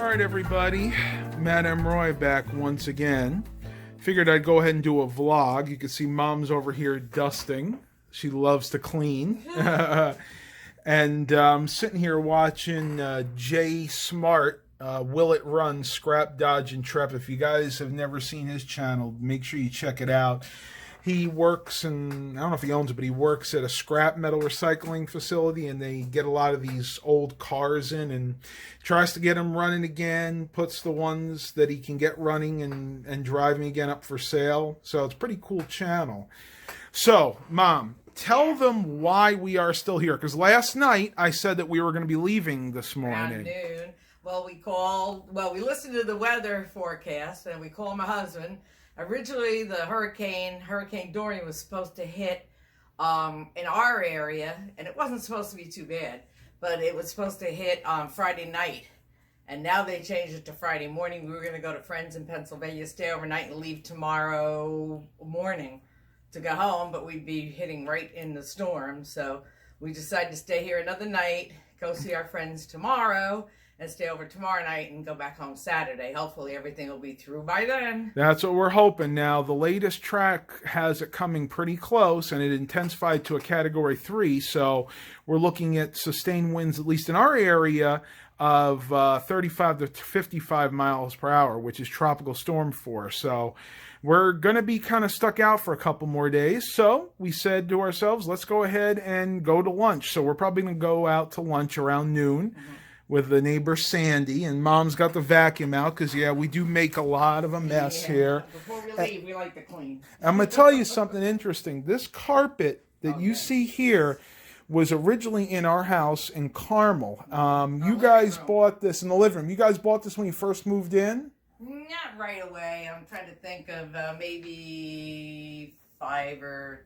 All right, everybody. Matt M. Roy back once again. Figured I'd go ahead and do a vlog. You can see Mom's over here dusting. She loves to clean. And I'm sitting here watching Jay Smart, Will It Run, Scrap, Dodge, and Trep. If you guys have never seen his channel, make sure you check it out. He works in, I don't know if he owns it, but he works at a scrap metal recycling facility, and they get a lot of these old cars in and tries to get them running again, puts the ones that he can get running and driving again up for sale. So it's a pretty cool channel. So, Mom, tell them why we are still here, because last night I said that we were going to be leaving this morning. Around noon. Well, we listened to the weather forecast, and we called my husband. Originally, the Hurricane Dorian was supposed to hit in our area, and it wasn't supposed to be too bad, but it was supposed to hit Friday night, and now they changed it to Friday morning. We were going to go to friends in Pennsylvania, stay overnight, and leave tomorrow morning to go home, but we'd be hitting right in the storm, so we decided to stay here another night, go see our friends tomorrow, and stay over tomorrow night and go back home Saturday. Hopefully everything will be through by then. That's what we're hoping. Now, the latest track has it coming pretty close, and it intensified to a Category 3, so we're looking at sustained winds, at least in our area, of 35 to 55 miles per hour, which is tropical storm force. So we're going to be kind of stuck out for a couple more days. So we said to ourselves, let's go ahead and go to lunch. So we're probably going to go out to lunch around noon. With the neighbor Sandy, and Mom's got the vacuum out because, yeah, we do make a lot of a mess here. Before we leave, we like to clean. I'm going to tell you something interesting. This carpet that you see here was originally in our house in Carmel. You guys bought this in the living room. You guys bought this when you first moved in? Not right away. I'm trying to think of maybe 5 or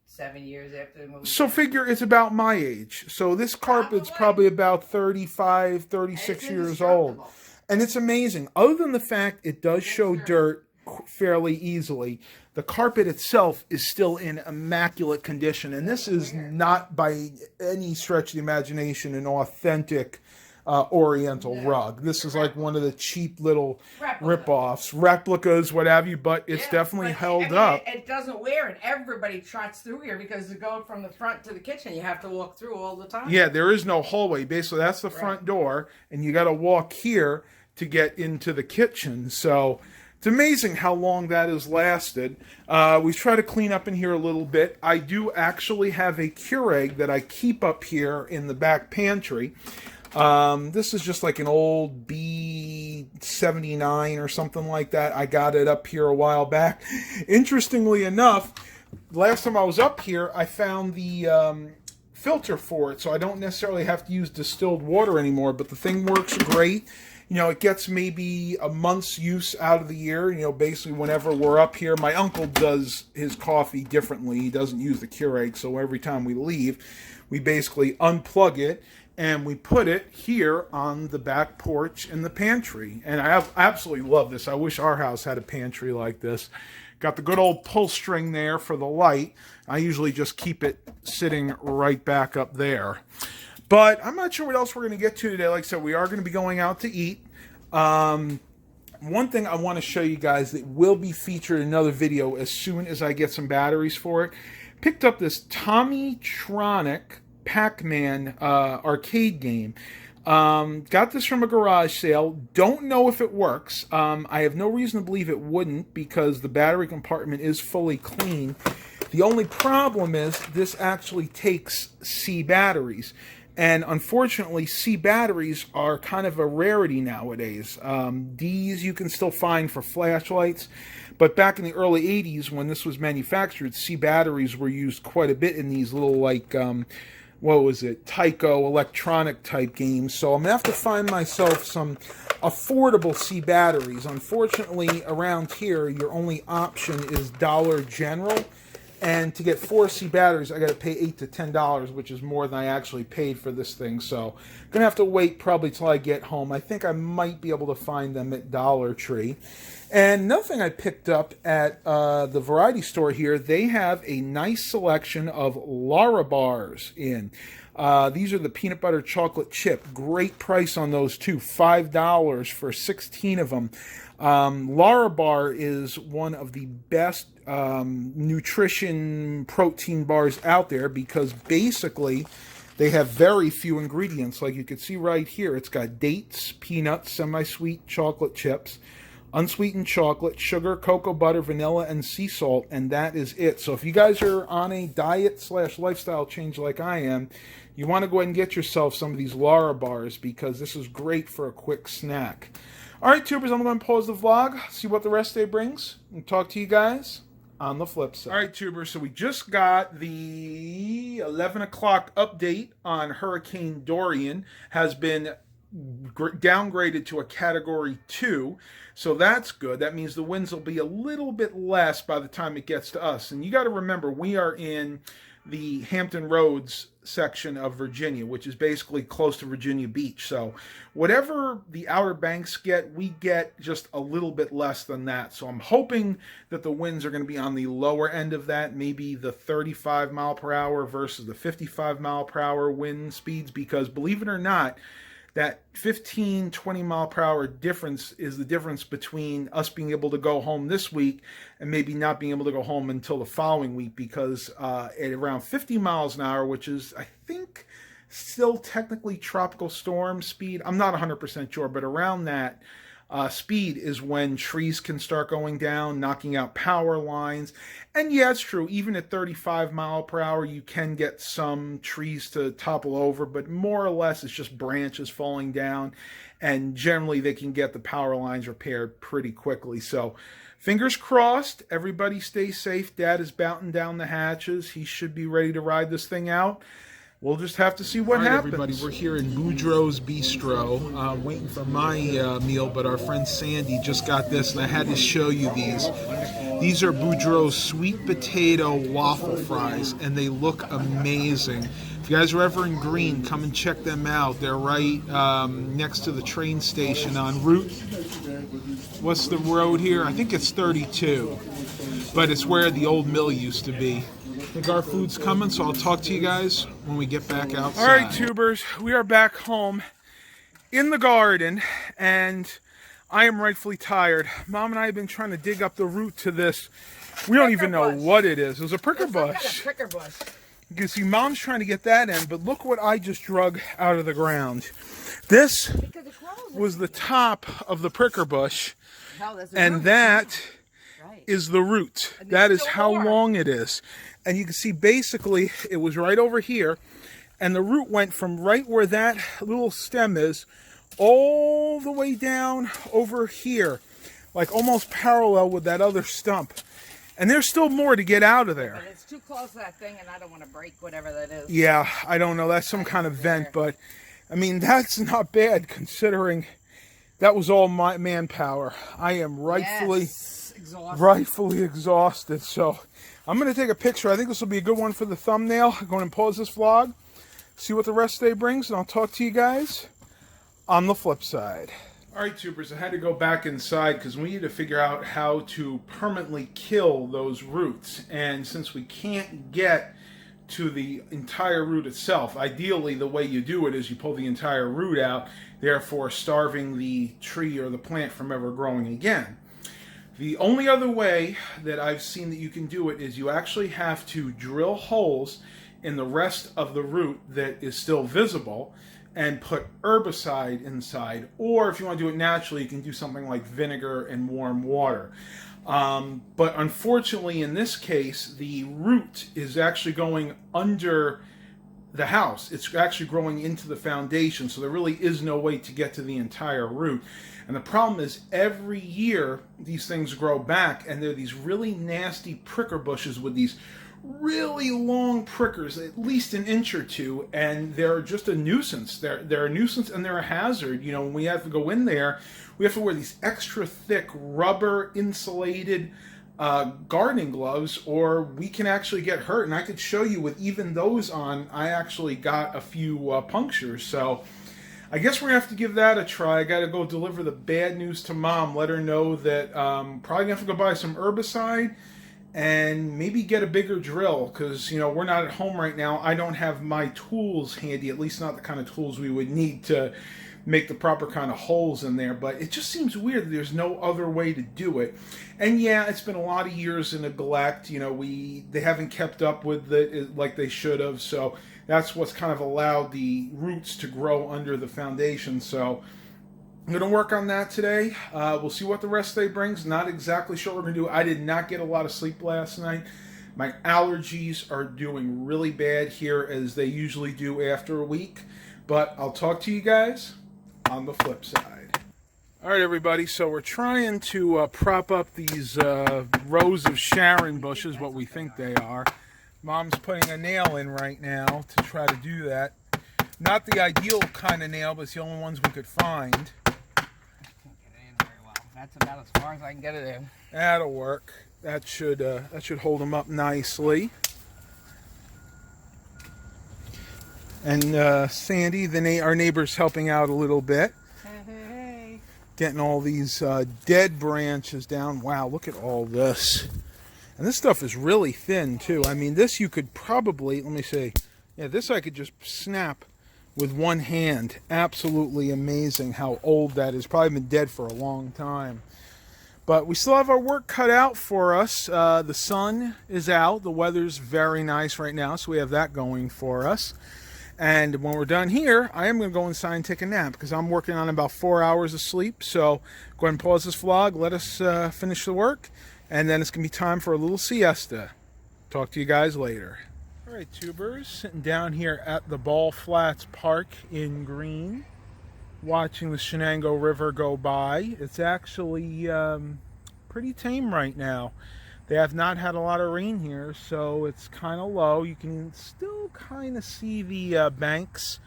7 years after the movie. So figure it's about my age. So this carpet's probably about 35, 36 years old. And it's amazing. Other than the fact it does show dirt fairly easily, the carpet itself is still in immaculate condition. And this is not by any stretch of the imagination an authentic Oriental rug. This is like one of the cheap little rip-offs, replicas, what have you, but it's definitely held up. It doesn't wear, and everybody trots through here because to go from the front to the kitchen, you have to walk through all the time. Yeah, there is no hallway. Basically, that's the front door, and you got to walk here to get into the kitchen. So it's amazing how long that has lasted. We've tried to clean up in here a little bit. I do actually have a Keurig that I keep up here in the back pantry. This is just like an old B79 or something like that. I got it up here a while back. Interestingly enough, last time I was up here, I found the filter for it, so I don't necessarily have to use distilled water anymore, but the thing works great. You know, it gets maybe a month's use out of the year, you know, basically whenever we're up here. My uncle does his coffee differently. He doesn't use the Keurig, so every time we leave, we basically unplug it, and we put it here on the back porch in the pantry. And I absolutely love this. I wish our house had a pantry like this. Got the good old pull string there for the light. I usually just keep it sitting right back up there. But I'm not sure what else we're going to get to today. Like I said, we are going to be going out to eat. One thing I want to show you guys that will be featured in another video as soon as I get some batteries for it. Picked up this Tommytronic Pac-Man arcade game. Got this from a garage sale. Don't know if it works. I have no reason to believe it wouldn't because the battery compartment is fully clean. The only problem is this actually takes C batteries. And unfortunately, C batteries are kind of a rarity nowadays. D's you can still find for flashlights. But back in the early 80s when this was manufactured, C batteries were used quite a bit in these little like... what was it, Tyco electronic type games. So I'm going to have to find myself some affordable C batteries. Unfortunately, around here, your only option is Dollar General. And to get 4C batteries, I got to pay $8 to $10, which is more than I actually paid for this thing. So, gonna have to wait probably till I get home. I think I might be able to find them at Dollar Tree. And another thing I picked up at the variety store here, they have a nice selection of Lara bars in. These are the peanut butter chocolate chip. Great price on those too. $5 for 16 of them. Lara bar is one of the best nutrition protein bars out there because basically they have very few ingredients. Like you can see right here, it's got dates, peanuts, semi-sweet chocolate chips, unsweetened chocolate, sugar, cocoa butter, vanilla, and sea salt, and that is it. So if you guys are on a diet/lifestyle change like I am, you want to go ahead and get yourself some of these Lara bars because this is great for a quick snack. All right, tubers, I'm going to pause the vlog, see what the rest of the day brings, and talk to you guys on the flip side. All right, tubers, so we just got the 11 o'clock update on Hurricane Dorian. Has been downgraded to a Category 2, so that's good. That means the winds will be a little bit less by the time it gets to us. And you got to remember, we are in the Hampton Roads section of Virginia, which is basically close to Virginia Beach. So whatever the Outer Banks get, we get just a little bit less than that. So I'm hoping that the winds are going to be on the lower end of that, maybe the 35 mile per hour versus the 55 mile per hour wind speeds, because believe it or not, that 15, 20 mile per hour difference is the difference between us being able to go home this week and maybe not being able to go home until the following week, because at around 50 miles an hour, which is, I think, still technically tropical storm speed, I'm not 100% sure, but around that speed is when trees can start going down, knocking out power lines. And yeah, it's true, even at 35 mile per hour, you can get some trees to topple over, but more or less it's just branches falling down, and generally they can get the power lines repaired pretty quickly. So fingers crossed, everybody stay safe. Dad is batting down the hatches. He should be ready to ride this thing out. We'll just have to see what happens. Everybody, we're here in Boudreaux's Bistro, waiting for my meal, but our friend Sandy just got this, and I had to show you these. These are Boudreaux's sweet potato waffle fries, and they look amazing. If you guys are ever in Greene, come and check them out. They're right next to the train station on Route, what's the road here? I think it's 32, but it's where the old mill used to be. I think our food's coming, so I'll talk to you guys when we get back outside. All right, tubers, we are back home in the garden, and I am rightfully tired. Mom and I have been trying to dig up the root to this. We don't even know what it is. It was a pricker bush. Pricker bush. You can see Mom's trying to get that in, but look what I just drug out of the ground. This was the top of the pricker bush, and that is the root. That is how long it is. And you can see basically it was right over here, and the root went from right where that little stem is all the way down over here, like almost parallel with that other stump. And there's still more to get out of there. But it's too close to that thing, and I don't want to break whatever that is. Yeah, I don't know. That's some kind of vent, but I mean, that's not bad considering that was all my manpower. I am rightfully exhausted. So I'm going to take a picture. I think this will be a good one for the thumbnail. I'm going to pause this vlog, see what the rest of the day brings, and I'll talk to you guys on the flip side. All right, tubers, I had to go back inside because we need to figure out how to permanently kill those roots. And since we can't get to the entire root itself, ideally the way you do it is you pull the entire root out, therefore starving the tree or the plant from ever growing again. The only other way that I've seen that you can do it is you actually have to drill holes in the rest of the root that is still visible and put herbicide inside, or if you want to do it naturally, you can do something like vinegar and warm water. But unfortunately, in this case, the root is actually going under the house. It's actually growing into the foundation, so there really is no way to get to the entire root. And the problem is every year these things grow back, and they're these really nasty pricker bushes with these really long prickers, at least an inch or two, and they're just a nuisance. They're a nuisance and they're a hazard. You know, when we have to go in there, we have to wear these extra thick rubber insulated gardening gloves, or we can actually get hurt. And I could show you with even those on, I actually got a few punctures. So I guess we're going to have to give that a try. I got to go deliver the bad news to Mom, let her know that probably going to have to go buy some herbicide and maybe get a bigger drill, because, you know, we're not at home right now. I don't have my tools handy, at least not the kind of tools we would need to make the proper kind of holes in there. But it just seems weird that there's no other way to do it. And yeah, it's been a lot of years of neglect. You know, they haven't kept up with it like they should have. So that's what's kind of allowed the roots to grow under the foundation. So I'm going to work on that today. We'll see what the rest of the day brings. Not exactly sure what we're going to do. I did not get a lot of sleep last night. My allergies are doing really bad here, as they usually do after a week. But I'll talk to you guys on the flip side. All right, everybody. So we're trying to prop up these rows of Sharon bushes, what we think they are. Mom's putting a nail in right now to try to do that. Not the ideal kind of nail, but it's the only ones we could find. That's about as far as I can get it in. That'll work. That should hold them up nicely. And Sandy, our neighbor's helping out a little bit. Hey. Getting all these dead branches down. Wow, look at all this. And this stuff is really thin too. I mean, this you could probably, let me see. Yeah, this I could just snap with one hand. Absolutely amazing how old that is. Probably been dead for a long time. But we still have our work cut out for us. The sun is out. The weather's very nice right now, so we have that going for us. And when we're done here, I am going to go inside and take a nap, because I'm working on about 4 hours of sleep. So go ahead and pause this vlog. Let us finish the work. And then it's going to be time for a little siesta. Talk to you guys later. All right, tubers, sitting down here at the Ball Flats Park in Greene, watching the Shenango River go by. It's actually pretty tame right now. They have not had a lot of rain here, so it's kind of low. You can still kind of see the banks,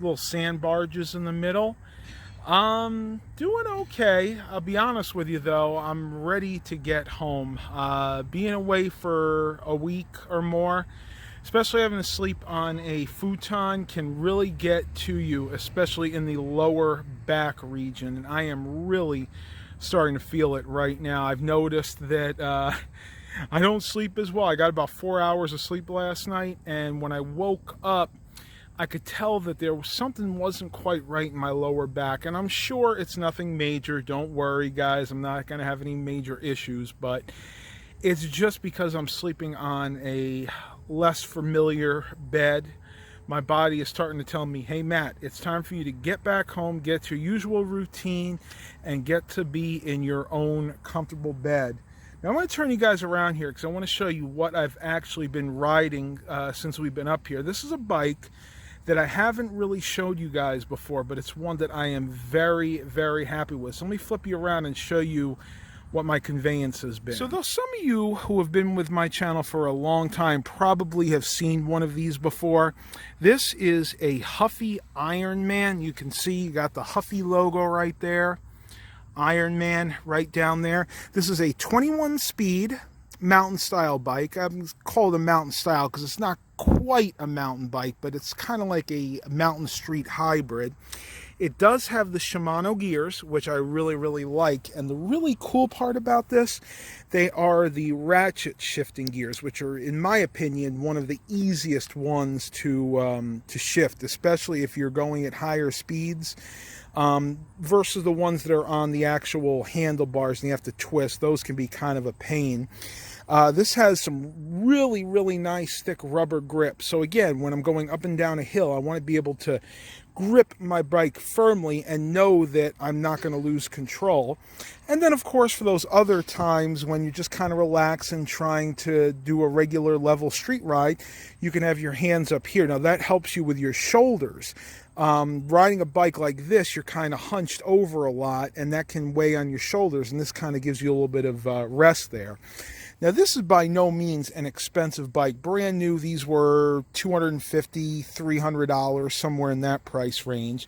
little sand barges in the middle. Doing okay. I'll be honest with you, though. I'm ready to get home. Being away for a week or more, especially having to sleep on a futon, can really get to you, especially in the lower back region. And I am really starting to feel it right now. I've noticed that I don't sleep as well. I got about 4 hours of sleep last night, and when I woke up, I could tell that there was something wasn't quite right in my lower back. And I'm sure it's nothing major. Don't worry, guys. I'm not going to have any major issues, but it's just because I'm sleeping on a less familiar bed. My body is starting to tell me, hey, Matt, it's time for you to get back home, get to your usual routine, and get to be in your own comfortable bed. Now, I want to turn you guys around here, because I want to show you what I've actually been riding since we've been up here. This is a bike that I haven't really showed you guys before, but it's one that I am very, very happy with. So let me flip you around and show you what my conveyance has been. So though some of you who have been with my channel for a long time probably have seen one of these before, this is a Huffy Iron Man. You can see you got the Huffy logo right there. Iron Man right down there. This is a 21 speed mountain style bike. I'm called a mountain style because it's not quite a mountain bike, but it's kind of like a mountain street hybrid. It does have the Shimano gears, which I really, really like. And the really cool part about this, they are the ratchet shifting gears, which are, in my opinion, one of the easiest ones to shift, especially if you're going at higher speeds, versus the ones that are on the actual handlebars and you have to twist. Those can be kind of a pain. This has some really, really nice thick rubber grip. So again, when I'm going up and down a hill, I want to be able to grip my bike firmly and know that I'm not going to lose control. And then, of course, for those other times when you're just kind of relaxing, trying to do a regular level street ride, you can have your hands up here. Now, that helps you with your shoulders. Riding a bike like this, you're kind of hunched over a lot, and that can weigh on your shoulders, and this kind of gives you a little bit of rest there. Now, this is by no means an expensive bike. Brand new, these were $250, $300, somewhere in that price range.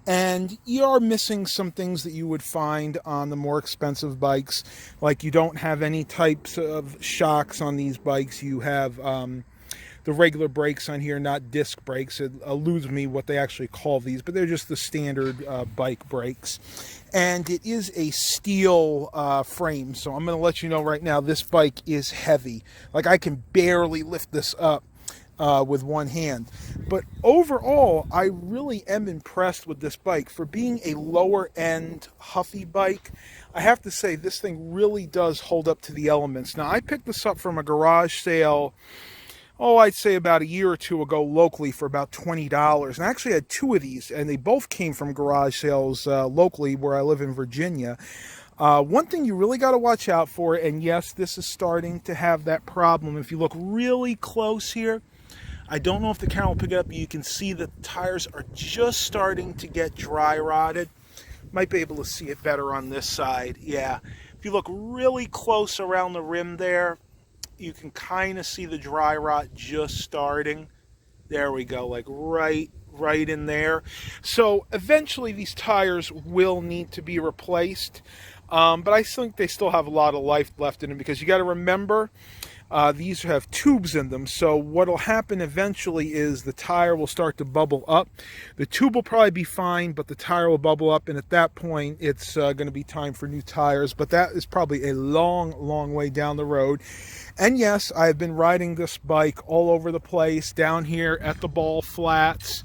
And you are missing some things that you would find on the more expensive bikes. Like, you don't have any types of shocks on these bikes. You have the regular brakes on here, not disc brakes. It eludes me what they actually call these, but they're just the standard bike brakes. And it is a steel frame, so I'm going to let you know right now, this bike is heavy. Like, I can barely lift this up with one hand. But overall, I really am impressed with this bike. For being a lower end Huffy bike, I have to say this thing really does hold up to the elements. Now, I picked this up from a garage sale, I'd say about a year or two ago locally for about $20. And I actually had two of these, and they both came from garage sales locally where I live in Virginia. One thing you really got to watch out for, and yes, this is starting to have that problem. If you look really close here, I don't know if the camera will pick it up, but you can see the tires are just starting to get dry rotted. Might be able to see it better on this side. Yeah, if you look really close around the rim there, you can kind of see the dry rot just starting. There we go, like right in there. So eventually these tires will need to be replaced, but I think they still have a lot of life left in them, because you got to remember, these have tubes in them. So what will happen eventually is the tire will start to bubble up. The tube will probably be fine, but the tire will bubble up, and at that point it's going to be time for new tires. But that is probably a long way down the road. And yes, I've been riding this bike all over the place, down here at the Ball Flats,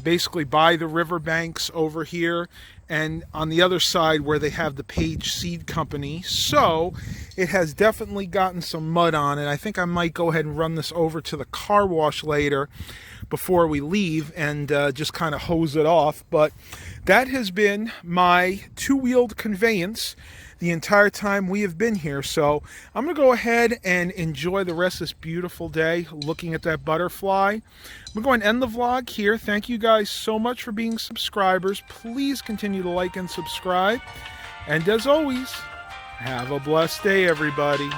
basically by the riverbanks over here, and on the other side where they have the Page Seed Company. So it has definitely gotten some mud on it. I think I might go ahead and run this over to the car wash later before we leave and just kind of hose it off. But that has been my two-wheeled conveyance the entire time we have been here. So I'm going to go ahead and enjoy the rest of this beautiful day looking at that butterfly. I'm going to end the vlog here. Thank you guys so much for being subscribers. Please continue to like and subscribe. And as always, have a blessed day, everybody.